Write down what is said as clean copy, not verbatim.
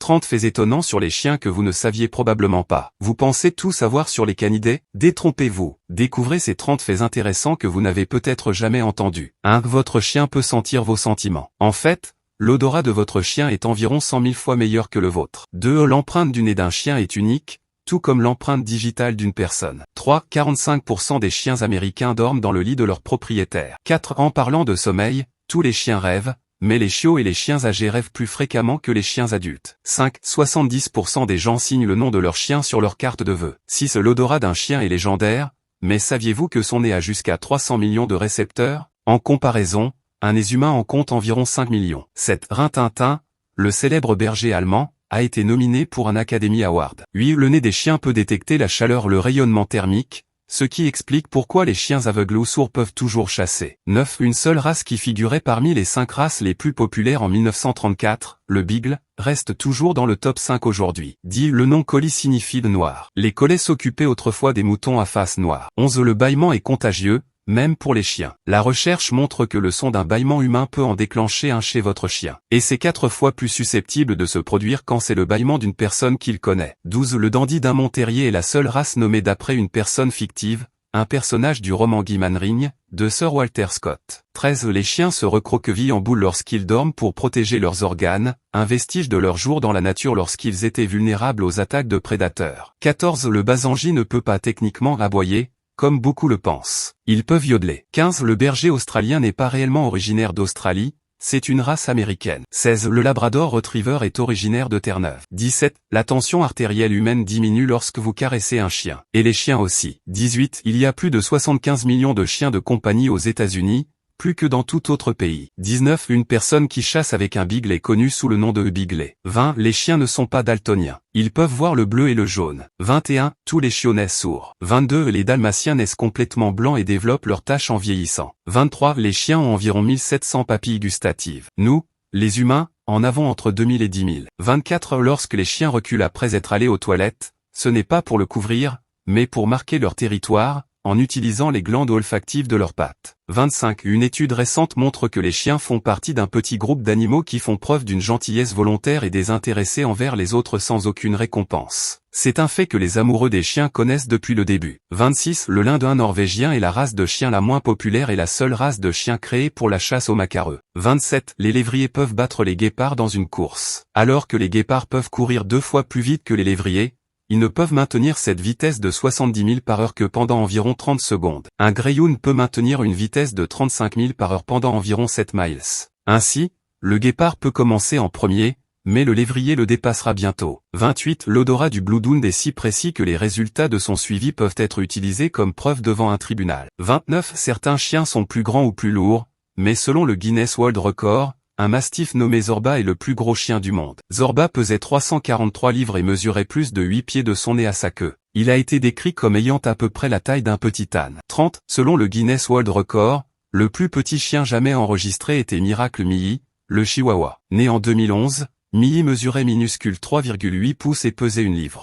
30 faits étonnants sur les chiens que vous ne saviez probablement pas. Vous pensez tout savoir sur les canidés? Détrompez-vous. Découvrez ces 30 faits intéressants que vous n'avez peut-être jamais entendus. 1. Votre chien peut sentir vos sentiments. En fait, l'odorat de votre chien est environ 100 000 fois meilleur que le vôtre. 2. L'empreinte du nez d'un chien est unique, tout comme l'empreinte digitale d'une personne. 3. 45% des chiens américains dorment dans le lit de leur propriétaire. 4. En parlant de sommeil, tous les chiens rêvent, mais les chiots et les chiens âgés rêvent plus fréquemment que les chiens adultes. 5. 70% des gens signent le nom de leur chien sur leur carte de vœux. 6. L'odorat d'un chien est légendaire, mais saviez-vous que son nez a jusqu'à 300 millions de récepteurs? En comparaison, un nez humain en compte environ 5 millions. 7. Rintintin, le célèbre berger allemand, a été nominé pour un Academy Award. 8. Le nez des chiens peut détecter la chaleur, le rayonnement thermique, ce qui explique pourquoi les chiens aveugles ou sourds peuvent toujours chasser. 9. Une seule race qui figurait parmi les 5 races les plus populaires en 1934, le Beagle, reste toujours dans le top 5 aujourd'hui. 10. Le nom collie signifie le noir. Les collets s'occupaient autrefois des moutons à face noire. 11. Le bâillement est contagieux, même pour les chiens. La recherche montre que le son d'un bâillement humain peut en déclencher un chez votre chien. Et c'est 4 fois plus susceptible de se produire quand c'est le bâillement d'une personne qu'il connaît. 12. Le dandy d'un Montterrier est la seule race nommée d'après une personne fictive, un personnage du roman Guy Manring, de Sir Walter Scott. 13. Les chiens se recroquevillent en boule lorsqu'ils dorment pour protéger leurs organes, un vestige de leur jour dans la nature lorsqu'ils étaient vulnérables aux attaques de prédateurs. 14. Le basenji ne peut pas techniquement aboyer, comme beaucoup le pensent. Ils peuvent yodeler. 15. Le berger australien n'est pas réellement originaire d'Australie, c'est une race américaine. 16. Le Labrador Retriever est originaire de Terre-Neuve. 17. La tension artérielle humaine diminue lorsque vous caressez un chien. Et les chiens aussi. 18. Il y a plus de 75 millions de chiens de compagnie aux États-Unis, plus que dans tout autre pays. 19. Une personne qui chasse avec un beagle est connue sous le nom de beaglé. 20. Les chiens ne sont pas daltoniens. Ils peuvent voir le bleu et le jaune. 21. Tous les chiots naissent sourds. 22. Les dalmatiens naissent complètement blancs et développent leurs taches en vieillissant. 23. Les chiens ont environ 1700 papilles gustatives. Nous, les humains, en avons entre 2000 et 10 000. 24. Lorsque les chiens reculent après être allés aux toilettes, ce n'est pas pour le couvrir, mais pour marquer leur territoire, en utilisant les glandes olfactives de leurs pattes. 25. Une étude récente montre que les chiens font partie d'un petit groupe d'animaux qui font preuve d'une gentillesse volontaire et désintéressée envers les autres sans aucune récompense. C'est un fait que les amoureux des chiens connaissent depuis le début. 26. Le lindin norvégien est la race de chien la moins populaire et la seule race de chien créée pour la chasse aux macareux. 27. Les lévriers peuvent battre les guépards dans une course. Alors que les guépards peuvent courir 2 fois plus vite que les lévriers, ils ne peuvent maintenir cette vitesse de 70 000 par heure que pendant environ 30 secondes. Un greyhound peut maintenir une vitesse de 35 000 par heure pendant environ 7 miles. Ainsi, le guépard peut commencer en premier, mais le lévrier le dépassera bientôt. 28. L'odorat du Blue Hound est si précis que les résultats de son suivi peuvent être utilisés comme preuve devant un tribunal. 29. Certains chiens sont plus grands ou plus lourds, mais selon le Guinness World Record, un mastif nommé Zorba est le plus gros chien du monde. Zorba pesait 343 livres et mesurait plus de 8 pieds de son nez à sa queue. Il a été décrit comme ayant à peu près la taille d'un petit âne. 30. Selon le Guinness World Record, le plus petit chien jamais enregistré était Miracle Millie, le chihuahua. Né en 2011, Millie mesurait minuscule 3,8 pouces et pesait 1 livre.